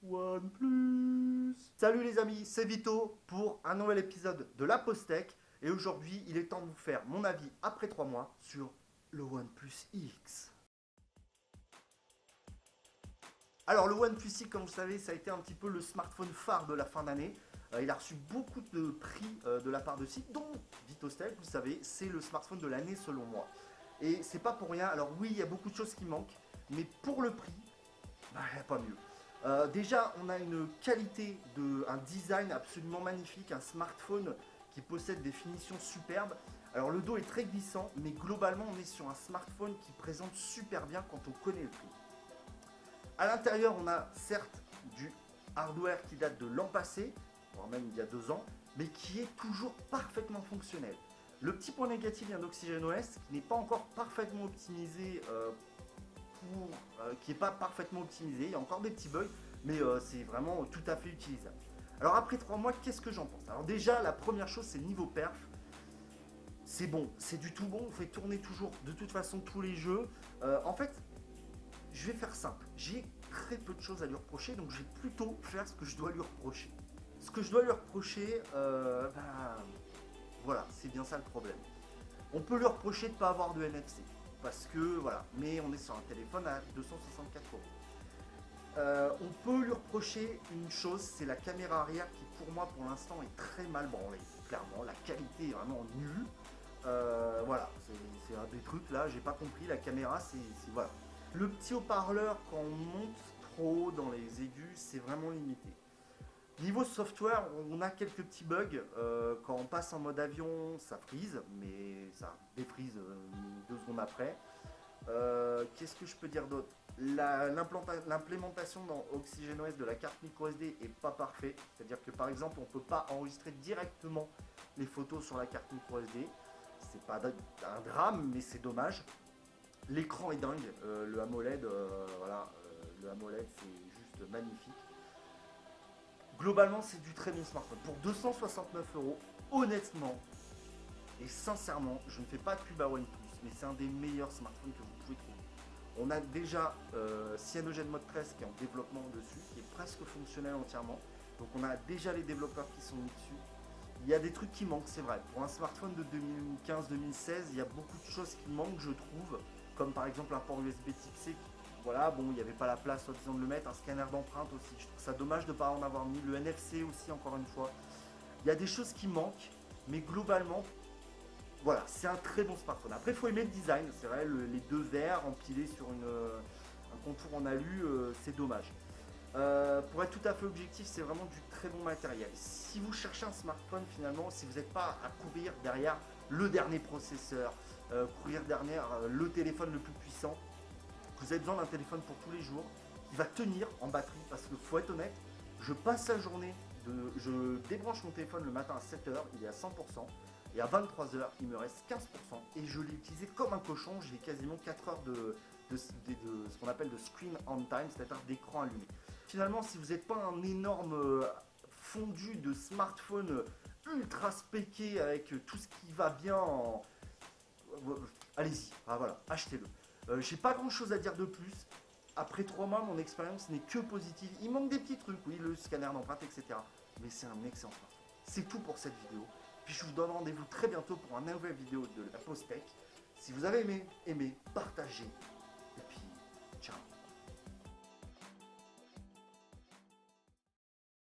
OnePlus. Salut les amis, c'est Vito pour un nouvel épisode de la Postec. Et aujourd'hui, il est temps de vous faire mon avis après 3 mois sur le OnePlus X. Alors le OnePlus X, comme vous savez, ça a été un petit peu le smartphone phare de la fin d'année. Il a reçu beaucoup de prix de la part de sites, dont VitoStech, vous savez, c'est le smartphone de l'année selon moi. Et c'est pas pour rien, alors oui, il y a beaucoup de choses qui manquent, mais pour le prix, bah, il n'y a pas mieux. Déjà, on a une qualité, un design absolument magnifique, un smartphone qui possède des finitions superbes. Alors le dos est très glissant, mais globalement on est sur un smartphone qui présente super bien quand on connaît le prix. À l'intérieur, on a certes du hardware qui date de l'an passé, voire même il y a 2 ans, mais qui est toujours parfaitement fonctionnel. Le petit point négatif vient d'OxygenOS, qui n'est pas encore parfaitement optimisé qui n'est pas parfaitement optimisé. Il y a encore des petits bugs, mais c'est vraiment tout à fait utilisable. Alors après 3 mois, qu'est-ce que j'en pense? Alors déjà, la première chose, c'est le niveau perf. C'est bon, c'est du tout bon, on fait tourner toujours de toute façon tous les jeux. En fait, je vais faire simple. J'ai très peu de choses à lui reprocher, donc je vais plutôt faire ce que je dois lui reprocher. Ce que je dois lui reprocher, voilà, c'est bien ça le problème. On peut lui reprocher de ne pas avoir de NFC. Parce que voilà, mais on est sur un téléphone à 264 euros. On peut lui reprocher une chose, c'est la caméra arrière qui pour moi pour l'instant est très mal branlée. Clairement, la qualité est vraiment nulle. Voilà, c'est un des trucs là, j'ai pas compris. La caméra, c'est voilà. Le petit haut-parleur quand on monte trop dans les aigus, c'est vraiment limité. Niveau software, on a quelques petits bugs. Quand on passe en mode avion, ça freeze, mais ça défreeze 2 secondes après. Qu'est-ce que je peux dire d'autre? L'implémentation dans OxygenOS de la carte microSD est pas parfait. C'est-à-dire que par exemple, on ne peut pas enregistrer directement les photos sur la carte microSD. C'est pas un drame, mais c'est dommage. L'écran est dingue. Le AMOLED, voilà, le AMOLED, c'est juste magnifique. Globalement, c'est du très bon smartphone. Pour 269 euros, honnêtement et sincèrement, je ne fais pas de pub à OnePlus, mais c'est un des meilleurs smartphones que vous pouvez trouver. On a déjà CyanogenMod 13 qui est en développement dessus, qui est presque fonctionnel entièrement. Donc on a déjà les développeurs qui sont mis dessus. Il y a des trucs qui manquent, c'est vrai. Pour un smartphone de 2015-2016, il y a beaucoup de choses qui manquent, je trouve. Comme par exemple un port USB Type C. Voilà, bon, il n'y avait pas la place, soi-disant, de le mettre. Un scanner d'empreinte aussi. Je trouve ça dommage de ne pas en avoir mis. Le NFC aussi, encore une fois. Il y a des choses qui manquent, mais globalement, voilà, c'est un très bon smartphone. Après, il faut aimer le design. C'est vrai, les deux verres empilés sur un contour en alu, c'est dommage. Pour être tout à fait objectif, c'est vraiment du très bon matériel. Si vous cherchez un smartphone, finalement, si vous n'êtes pas à courir derrière le dernier processeur, courir derrière le téléphone le plus puissant, vous avez besoin d'un téléphone pour tous les jours qui va tenir en batterie. Parce que faut être honnête, je passe la journée, je débranche mon téléphone le matin à 7h, il est à 100%. Et à 23h, il me reste 15% et je l'ai utilisé comme un cochon. J'ai quasiment 4 heures de ce qu'on appelle de screen on time, c'est-à-dire d'écran allumé. Finalement, si vous n'êtes pas un énorme fondu de smartphone ultra spéqué avec tout ce qui va bien, allez-y, ah, voilà, achetez-le. J'ai pas grand-chose à dire de plus. Après 3 mois, mon expérience n'est que positive. Il manque des petits trucs, oui, le scanner d'empreinte, etc. Mais c'est un excellent smartphone. C'est tout pour cette vidéo. Puis je vous donne rendez-vous très bientôt pour une nouvelle vidéo de la Postec. Si vous avez aimé, partagez,